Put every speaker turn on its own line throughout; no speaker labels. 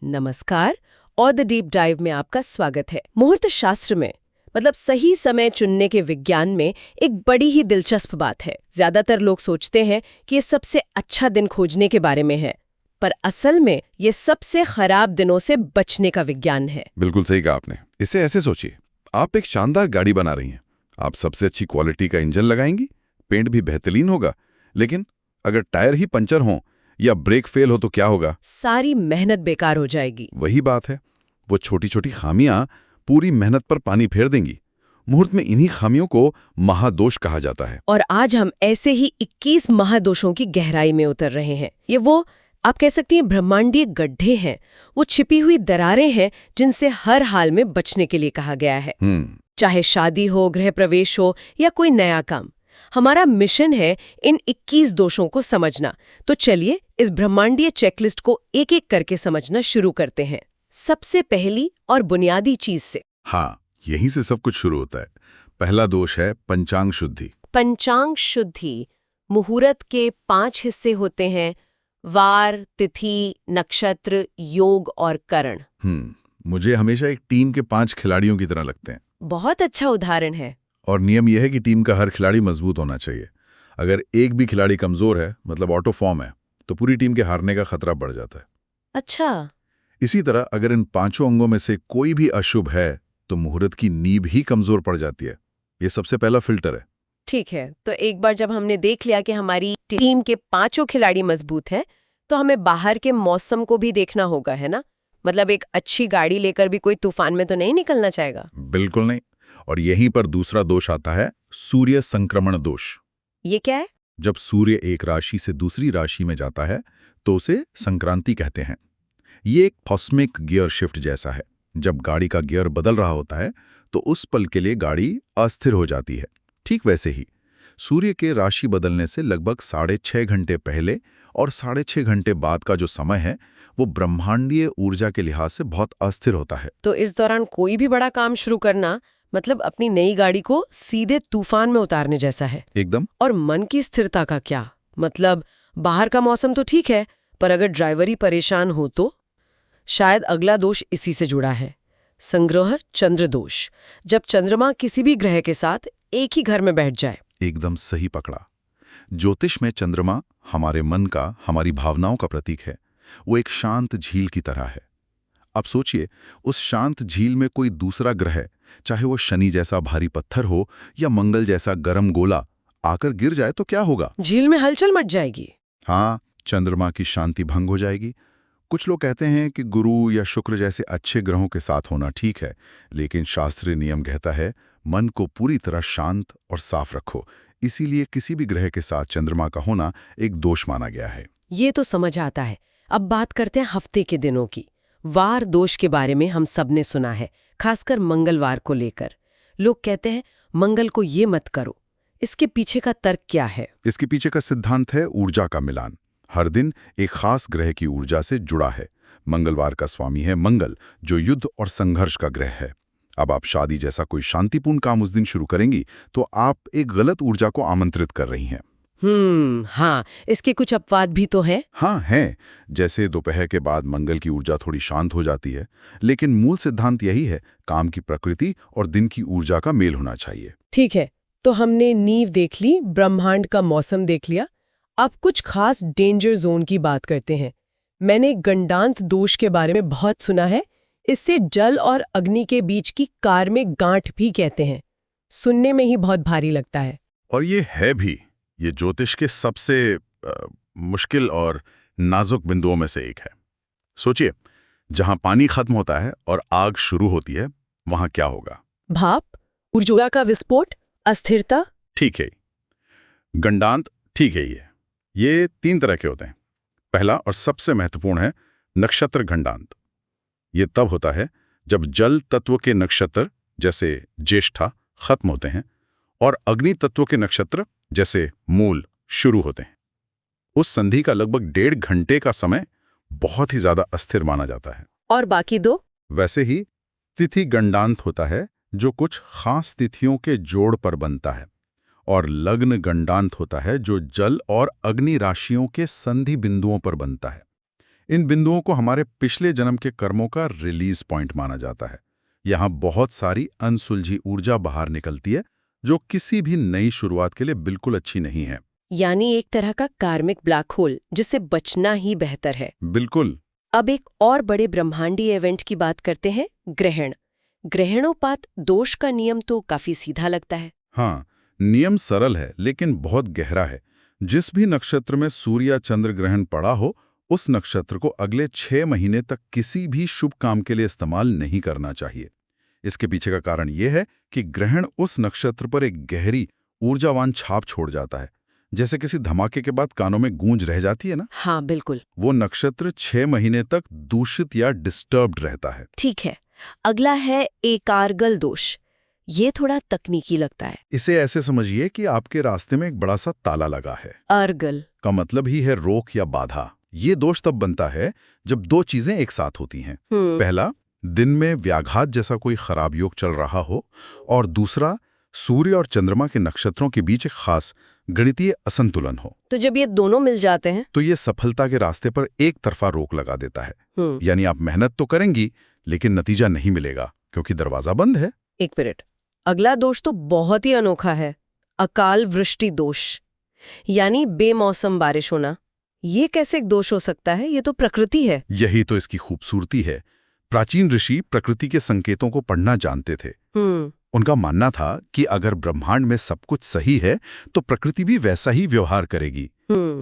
नमस्कार और the deep dive में आपका स्वागत है। मुहूर्त शास्त्र में मतलब सही समय चुनने के विज्ञान में एक बड़ी ही दिलचस्प बात है। ज्यादातर लोग सोचते हैं कि ये सबसे अच्छा दिन खोजने के बारे में है, पर असल में ये सबसे खराब दिनों से बचने का विज्ञान है।
बिल्कुल सही कहा आपने। इसे ऐसे सोचिए, आप एक शानदार गाड़ी बना रही हैं। आप सबसे अच्छी क्वालिटी का इंजन लगाएंगी, पेंट भी बेहतरीन होगा, लेकिन अगर टायर ही पंचर हों या ब्रेक फेल हो तो क्या होगा?
सारी मेहनत बेकार हो जाएगी।
वही बात है, वो छोटी छोटी खामियां पूरी मेहनत पर पानी फेर देंगी। मुहूर्त में इन्हीं खामियों को महादोष कहा जाता है।
और आज हम ऐसे ही 21 महादोषों की गहराई में उतर रहे हैं। ये वो आप कह सकती हैं ब्रह्मांडीय गड्ढे हैं, वो छिपी हुई दरारें हैं जिनसे हर हाल में बचने के लिए कहा गया है। चाहे शादी हो, गृह प्रवेश हो या कोई नया काम, हमारा मिशन है इन 21 दोषों को समझना। तो चलिए इस ब्रह्मांडीय चेकलिस्ट को एक एक करके समझना शुरू करते हैं। सबसे पहली और बुनियादी चीज से।
हाँ, यहीं से सब कुछ शुरू होता है। पहला दोष है पंचांग शुद्धि।
पंचांग शुद्धि। मुहूर्त के 5 हिस्से होते हैं: वार, तिथि, नक्षत्र, योग और करण।
मुझे हमेशा एक टीम के 5 खिलाड़ियों की तरह लगते हैं।
बहुत अच्छा उदाहरण है।
और नियम यह है कि टीम का हर खिलाड़ी मजबूत होना चाहिए। अगर एक भी खिलाड़ी कमजोर है, मतलब आउट ऑफ फॉर्म है, तो पूरी टीम के हारने का खतरा बढ़ जाता है।
अच्छा।
इसी तरह अगर इन 5 अंगों में से कोई भी अशुभ है तो मुहूर्त की नींव ही कमजोर पड़ जाती है। ये सबसे पहला फिल्टर है।
ठीक है, तो एक बार जब हमने देख लिया कि हमारी टीम के 5 खिलाड़ी मजबूत हैं, तो हमें बाहर के मौसम को भी देखना होगा, है ना? मतलब एक अच्छी गाड़ी लेकर भी कोई तूफान में तो नहीं निकलना चाहेगा।
बिल्कुल नहीं। और यहीं पर दूसरा दोष आता है, सूर्य संक्रमण दोष।
ये क्या है?
जब सूर्य एक राशि से दूसरी राशि में जाता है तो उसे संक्रांति कहते हैं। ये एक कॉस्मिक गियर शिफ्ट जैसा है। जब गाड़ी का गियर बदल रहा होता है तो उस पल के लिए गाड़ी अस्थिर हो जाती है। ठीक वैसे ही सूर्य के राशि बदलने से लगभग 6.5 घंटे पहले और 6.5 घंटे बाद का जो समय है वो ब्रह्मांडीय ऊर्जा के लिहाज से बहुत अस्थिर होता है।
तो इस दौरान कोई भी बड़ा काम शुरू करना मतलब अपनी नई गाड़ी को सीधे तूफान में उतारने जैसा है।
एकदम।
और मन की स्थिरता का क्या मतलब? बाहर का मौसम तो ठीक है, पर अगर ड्राइवर ही परेशान हो तो? शायद अगला दोष इसी से जुड़ा है, संग्रह चंद्र दोष। जब चंद्रमा किसी भी ग्रह के साथ एक ही घर में बैठ जाए।
एकदम सही पकड़ा। ज्योतिष में चंद्रमा हमारे मन का, हमारी भावनाओं का प्रतीक है। वो एक शांत झील की तरह है। अब सोचिए, उस शांत झील में कोई दूसरा ग्रह, चाहे वो शनि जैसा भारी पत्थर हो या मंगल जैसा गर्म गोला, आकर गिर जाए तो क्या होगा?
झील में हलचल मच जाएगी।
हाँ, चंद्रमा की शांति भंग हो जाएगी। कुछ लोग कहते हैं कि गुरु या शुक्र जैसे अच्छे ग्रहों के साथ होना ठीक है, लेकिन शास्त्रीय नियम कहता है मन को पूरी तरह शांत और साफ रखो। इसीलिए किसी भी ग्रह के साथ चंद्रमा का होना एक दोष माना गया है।
ये तो समझ आता है। अब बात करते हैं हफ्ते के दिनों की। वार दोष के बारे में हम सबने सुना है, खासकर मंगलवार को लेकर। लोग कहते हैं मंगल को ये मत करो। इसके पीछे का तर्क क्या है?
इसके पीछे का सिद्धांत है ऊर्जा का मिलान। हर दिन एक खास ग्रह की ऊर्जा से जुड़ा है। मंगलवार का स्वामी है मंगल, जो युद्ध और संघर्ष का ग्रह है। अब आप शादी जैसा कोई शांतिपूर्ण काम उस दिन शुरू करेंगी तो आप एक गलत ऊर्जा को आमंत्रित कर रही हैं।
हाँ, इसके कुछ अपवाद भी तो हैं।
हाँ हैं, जैसे दोपहर के बाद मंगल की ऊर्जा थोड़ी शांत हो जाती है, लेकिन मूल सिद्धांत यही है, काम की प्रकृति और दिन की ऊर्जा का मेल होना चाहिए।
ठीक है, तो हमने नींव देख ली, ब्रह्मांड का मौसम देख लिया। अब कुछ खास डेंजर जोन की बात करते हैं। मैंने गंडांत दोष के बारे में बहुत सुना है। इससे जल और अग्नि के बीच की कार्मिक गांठ भी कहते हैं। सुनने में ही बहुत भारी लगता है।
और ये है भी। ये ज्योतिष के सबसे मुश्किल और नाजुक बिंदुओं में से एक है। सोचिए, जहां पानी खत्म होता है और आग शुरू होती है, वहां क्या होगा?
भाप, ऊर्जा का विस्फोट, अस्थिरता।
ठीक है, गंडांत ठीक है। ये 3 तरह के होते हैं। पहला और सबसे महत्वपूर्ण है नक्षत्र गंडांत। ये तब होता है जब जल तत्व के नक्षत्र जैसे ज्येष्ठा खत्म होते हैं और अग्नि तत्व के नक्षत्र जैसे मूल शुरू होते हैं। उस संधि का लगभग 1.5 घंटे का समय बहुत ही ज्यादा अस्थिर माना जाता है।
और बाकी 2?
वैसे ही तिथि गंडांत होता है, जो कुछ खास तिथियों के जोड़ पर बनता है। और लग्न गंडांत होता है, जो जल और अग्नि राशियों के संधि बिंदुओं पर बनता है। इन बिंदुओं को हमारे पिछले जन्म के कर्मों का रिलीज पॉइंट माना जाता है। यहाँ बहुत सारी अनसुलझी ऊर्जा बाहर निकलती है जो किसी भी नई शुरुआत के लिए बिल्कुल अच्छी नहीं है।
यानी एक तरह का कार्मिक ब्लैक होल जिससे बचना ही बेहतर है।
बिल्कुल।
अब एक और बड़े ब्रह्मांडीय इवेंट की बात करते हैं, ग्रहण। ग्रहणोपात दोष का नियम तो काफी सीधा लगता है।
हाँ, नियम सरल है लेकिन बहुत गहरा है। जिस भी नक्षत्र में सूर्य या चंद्र ग्रहण पड़ा हो, उस नक्षत्र को अगले 6 महीने तक किसी भी शुभ काम के लिए इस्तेमाल नहीं करना चाहिए। इसके पीछे का कारण यह है कि ग्रहण उस नक्षत्र पर एक गहरी ऊर्जावान छाप छोड़ जाता है। जैसे किसी धमाके के बाद कानों में गूंज रह जाती है ना।
हाँ बिल्कुल।
वो नक्षत्र 6 महीने तक दूषित या डिस्टर्ब्ड रहता है।
ठीक है, अगला है एकारगल दोष। ये थोड़ा तकनीकी लगता है।
इसे ऐसे समझिए कि आपके रास्ते में एक बड़ा सा ताला लगा है।
अर्गल
का मतलब ही है रोक या बाधा। ये दोष तब बनता है जब दो चीजें एक साथ होती हैं। पहला, दिन में व्याघात जैसा कोई खराब योग चल रहा हो, और दूसरा, सूर्य और चंद्रमा के नक्षत्रों के बीच एक खास गणितीय असंतुलन हो।
तो जब ये दोनों मिल जाते हैं
तो ये सफलता के रास्ते पर एक तरफा रोक लगा देता है। यानी आप मेहनत तो करेंगी लेकिन नतीजा नहीं मिलेगा क्योंकि दरवाजा बंद है।
एक मिनट, अगला दोष तो बहुत ही अनोखा है, अकाल वृष्टि दोष, यानी बेमौसम बारिश होना। ये कैसे एक दोष हो सकता है? ये तो प्रकृति है।
यही तो इसकी खूबसूरती है। प्राचीन ऋषि प्रकृति के संकेतों को पढ़ना जानते थे। उनका मानना था कि अगर ब्रह्मांड में सब कुछ सही है तो प्रकृति भी वैसा ही व्यवहार करेगी।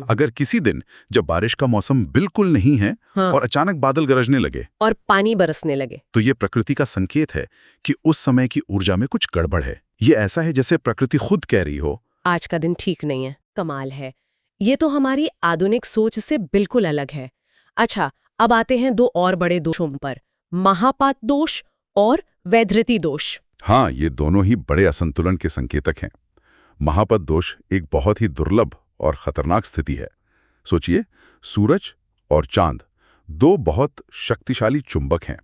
अगर किसी दिन जब बारिश का मौसम बिल्कुल नहीं है और अचानक बादल गरजने लगे
और पानी बरसने लगे,
तो ये प्रकृति का संकेत है कि उस समय की ऊर्जा में कुछ गड़बड़ है। ये ऐसा है जैसे प्रकृति खुद कह रही हो,
आज का दिन ठीक नहीं है। कमाल है। ये तो हमारी आधुनिक सोच से बिल्कुल अलग है। अच्छा, अब आते हैं दो और बड़े दोषों पर, महापात दोष और वैधृति दोष।
हाँ, ये दोनों ही बड़े असंतुलन के संकेतक हैं। महापत दोष एक बहुत ही दुर्लभ और खतरनाक स्थिति है। सोचिए, सूरज और चांद दो बहुत शक्तिशाली चुंबक हैं।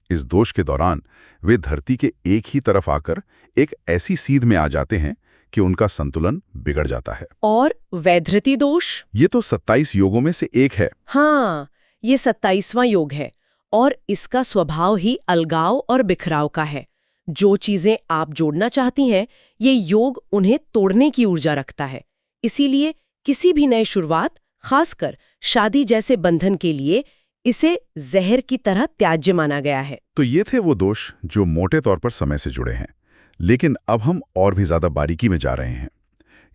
इस दोष के दौरान वे धरती के एक ही तरफ आकर एक ऐसी सीध में आ जाते हैं कि उनका संतुलन बिगड़ जाता है।
और वैधृति दोष?
ये तो 27 योगों में से एक है।
हाँ, ये 27वां योग है और इसका स्वभाव ही अलगाव और बिखराव का है। जो चीजें आप जोड़ना चाहती हैं, ये योग उन्हें तोड़ने की ऊर्जा रखता है। इसीलिए किसी भी नई शुरुआत, खासकर शादी जैसे बंधन के लिए, इसे जहर की तरह त्याज्य माना गया है।
तो ये थे वो दोष जो मोटे तौर पर समय से जुड़े हैं। लेकिन अब हम और भी ज्यादा बारीकी में जा रहे हैं,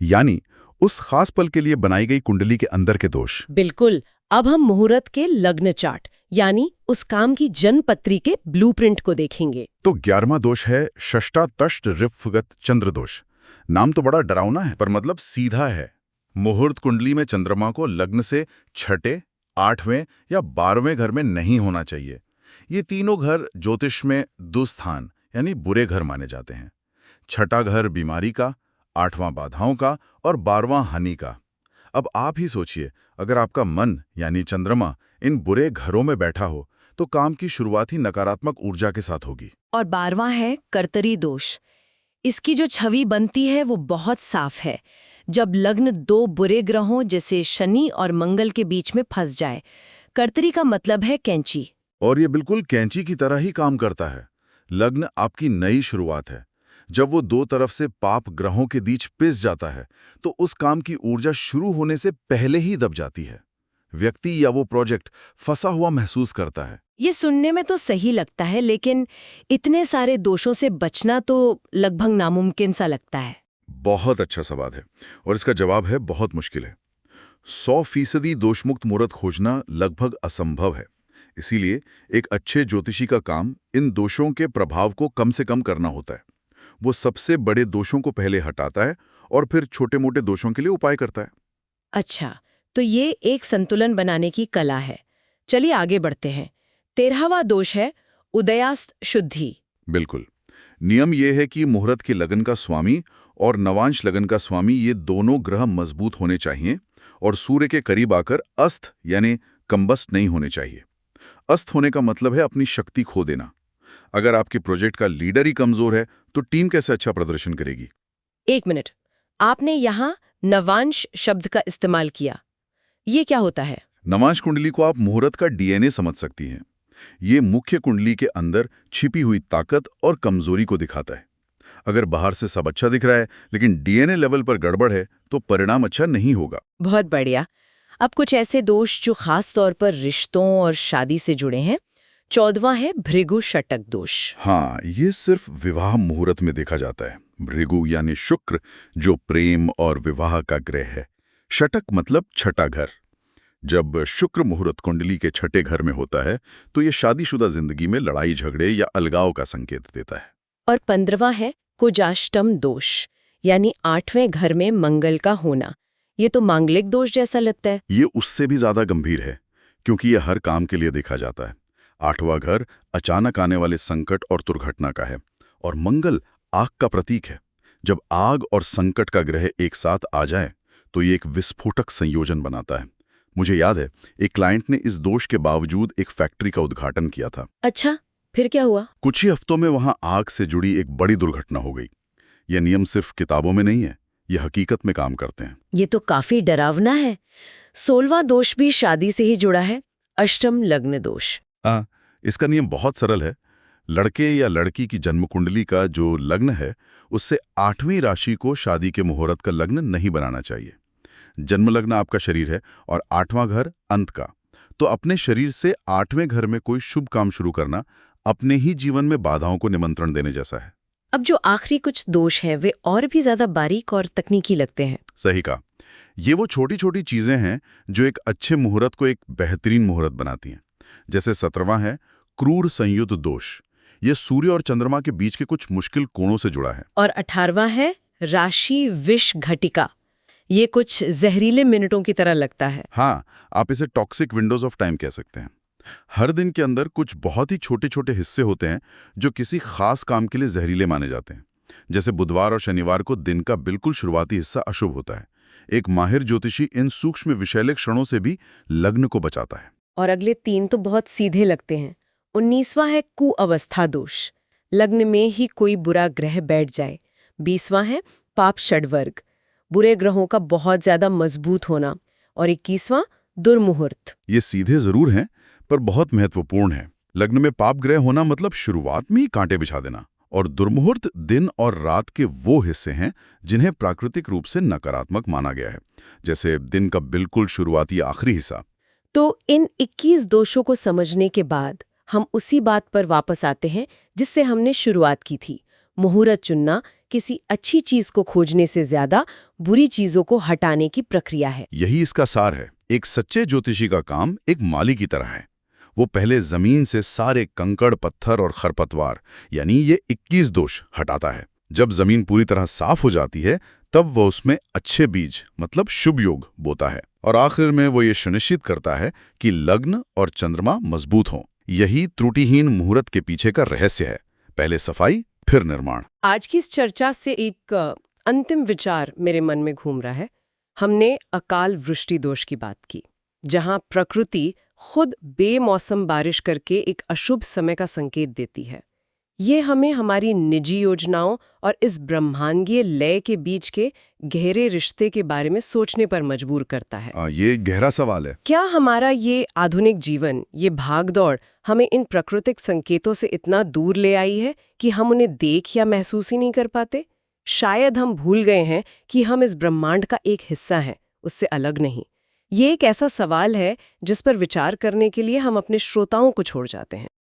यानी उस खास पल के लिए बनाई गई कुंडली के अंदर के दोष।
बिल्कुल। अब हम मुहूर्त के लग्न चार्ट, यानी उस काम की जन्मपत्री के ब्लूप्रिंट को देखेंगे।
तो 11वां दोष है षष्ठातष्ट ऋफगत चंद्र दोष। नाम तो बड़ा डरावना है पर मतलब सीधा है। मुहूर्त कुंडली में चंद्रमा को लग्न से 6, 8वें या 12वें घर में नहीं होना चाहिए। ये तीनों घर ज्योतिष में दुस्थान यानी बुरे घर माने जाते हैं। 6ठा घर बीमारी का, 8वां बाधाओं का और 12वां हानि का। अब आप ही सोचिए, अगर आपका मन यानी चंद्रमा इन बुरे घरों में बैठा हो तो काम की शुरुआत ही नकारात्मक ऊर्जा के साथ होगी।
और 12वां है कर्तरी दोष। इसकी जो छवि बनती है वो बहुत साफ है। जब लग्न दो बुरे ग्रहों जैसे शनि और मंगल के बीच में फंस जाए। कर्तरी का मतलब है कैंची।
और ये बिल्कुल कैंची की तरह ही काम करता है। लग्न आपकी नई शुरुआत है। जब वो दो तरफ से पाप ग्रहों के बीच पिस जाता है तो उस काम की ऊर्जा शुरू होने से पहले ही दब जाती है। व्यक्ति या वो प्रोजेक्ट फंसा हुआ महसूस करता है।
ये सुनने में तो सही लगता है, लेकिन इतने सारे दोषों से बचना तो लगभग नामुमकिन सा लगता है।
बहुत अच्छा सवाल है और इसका जवाब है बहुत मुश्किल है। 100% दोषमुक्त मुहूर्त खोजना लगभग असंभव है। इसीलिए एक अच्छे ज्योतिषी का काम इन दोषों के प्रभाव को कम से कम करना होता है। वो सबसे बड़े दोषों को पहले हटाता है और फिर छोटे मोटे दोषों के लिए उपाय करता है।
अच्छा, तो ये एक संतुलन बनाने की कला है। चलिए आगे बढ़ते हैं। 13वां दोष है उदयास्त शुद्धि।
बिल्कुल। नियम यह है कि मुहूर्त के लगन का स्वामी और नवांश लगन का स्वामी ये दोनों ग्रह मजबूत होने चाहिए और सूर्य के करीब आकर अस्त यानी कंबस्ट नहीं होने चाहिए। अस्त होने का मतलब है अपनी शक्ति खो देना। अगर आपके प्रोजेक्ट का लीडर ही कमजोर है तो टीम कैसे अच्छा प्रदर्शन करेगी?
1 मिनट, आपने यहाँ नवांश शब्द का इस्तेमाल किया। ये क्या होता है?
नमाज कुंडली को आप मुहूर्त का डीएनए समझ सकती हैं। ये मुख्य कुंडली के अंदर छिपी हुई ताकत और कमजोरी को दिखाता है। अगर बाहर से सब अच्छा दिख रहा है लेकिन डीएनए लेवल पर गड़बड़ है तो परिणाम अच्छा नहीं होगा।
बहुत बढ़िया। अब कुछ ऐसे दोष जो खास तौर पर रिश्तों और शादी से जुड़े हैं। 14वां है भृगु षटक दोष।
हाँ, ये सिर्फ विवाह मुहूर्त में देखा जाता है। भृगु यानी शुक्र, जो प्रेम और विवाह का ग्रह है। षटक मतलब छठा घर। जब शुक्र मुहूर्त कुंडली के छठे घर में होता है तो ये शादीशुदा जिंदगी में लड़ाई झगड़े या अलगाव का संकेत देता है।
और 15वां है कुजाष्टम दोष, यानी 8वें घर में मंगल का होना। ये तो मांगलिक दोष जैसा लगता है।
ये उससे भी ज्यादा गंभीर है, क्योंकि ये हर काम के लिए देखा जाता है। 8वां घर अचानक आने वाले संकट और दुर्घटना का है, और मंगल आग का प्रतीक है। जब आग और संकट का ग्रह एक साथ आ जाए तो ये एक विस्फोटक संयोजन बनाता है। मुझे याद है, एक क्लाइंट ने इस दोष के बावजूद एक फैक्ट्री का उद्घाटन किया था।
अच्छा, फिर क्या हुआ?
कुछ ही हफ्तों में वहां आग से जुड़ी एक बड़ी दुर्घटना हो गई। यह नियम सिर्फ किताबों में नहीं है, ये हकीकत में काम करते हैं।
ये तो काफी डरावना है। 16वां दोष भी शादी से ही जुड़ा है, अष्टम लग्न दोष।
हाँ, इसका नियम बहुत सरल है। लड़के या लड़की की जन्म कुंडली का जो लग्न है उससे 8वीं राशि को शादी के मुहूर्त का लग्न नहीं बनाना चाहिए। जन्म लग्न आपका शरीर है और 8वां घर अंत का। तो अपने शरीर से 8वें घर में कोई शुभ काम शुरू करना अपने ही जीवन में बाधाओं को निमंत्रण देने जैसा है।
अब जो आखिरी कुछ दोष हैं वे और भी ज्यादा बारीक और तकनीकी लगते हैं।
सही कहा। ये वो छोटी छोटी चीजें हैं जो एक अच्छे मुहूर्त को एक बेहतरीन मुहूर्त बनाती हैं। जैसे 17वां है क्रूर संयुक्त दोष। ये सूर्य और चंद्रमा के बीच के कुछ मुश्किल कोणों से जुड़ा है।
और 18वां है राशि विष घटिका। ये कुछ जहरीले मिनटों की तरह लगता है।
हाँ, आप इसे टॉक्सिक विंडोज ऑफ टाइम कह सकते हैं। हर दिन के अंदर कुछ बहुत ही छोटे छोटे हिस्से होते हैं जो किसी खास काम के लिए जहरीले माने जाते हैं। जैसे बुधवार और शनिवार को दिन का बिल्कुल शुरुआती हिस्सा अशुभ होता है। एक माहिर ज्योतिषी इन सूक्ष्म विषैले क्षणों से भी लग्न को बचाता है।
और अगले 3 तो बहुत सीधे लगते हैं। 19वां है कुअवस्था दोष। लग्न में ही कोई बुरा ग्रह बैठ जाए। 20वां है पाप षड्वर्ग, बुरे ग्रहों का बहुत ज्यादा मजबूत होना। और 21वां दुर्मुहूर्त।
ये सीधे जरूर हैं पर बहुत महत्वपूर्ण है। लग्न में पाप ग्रह होना मतलब शुरुआत में ही कांटे बिछा देना। और दुर्मुहूर्त दिन और रात के वो हिस्से हैं जिन्हें प्राकृतिक रूप से नकारात्मक माना गया है, जैसे दिन का बिल्कुल शुरुआती आखिरी हिस्सा।
तो इन 21 दोषों को समझने के बाद हम उसी बात पर वापस आते हैं जिससे हमने शुरुआत की थी। मुहूर्त चुनना किसी अच्छी चीज को खोजने से ज्यादा बुरी चीजों को हटाने की प्रक्रिया है।
यही इसका सार है। एक सच्चे ज्योतिषी का काम एक माली की तरह है। वो पहले जमीन से सारे कंकड़, पत्थर और खरपतवार यानी ये 21 दोष हटाता है। जब जमीन पूरी तरह साफ हो जाती है तब वो उसमें अच्छे बीज मतलब शुभ योग बोता है। और आखिर में वो ये सुनिश्चित करता है कि लग्न और चंद्रमा मजबूत हों। यही त्रुटिहीन मुहूर्त के पीछे का रहस्य है। पहले सफाई फिर निर्माण।
आज की इस चर्चा से एक अंतिम विचार मेरे मन में घूम रहा है। हमने अकाल वृष्टि दोष की बात की, जहां प्रकृति खुद बेमौसम बारिश करके एक अशुभ समय का संकेत देती है। ये हमें हमारी निजी योजनाओं और इस ब्रह्मांडीय लय के बीच के गहरे रिश्ते के बारे में सोचने पर मजबूर करता है।
ये गहरा सवाल है।
क्या हमारा ये आधुनिक जीवन, ये भागदौड़ हमें इन प्राकृतिक संकेतों से इतना दूर ले आई है कि हम उन्हें देख या महसूस ही नहीं कर पाते? शायद हम भूल गए हैं कि हम इस ब्रह्मांड का एक हिस्सा हैं, उससे अलग नहीं। ये एक ऐसा सवाल है जिस पर विचार करने के लिए हम अपने श्रोताओं को छोड़ जाते हैं।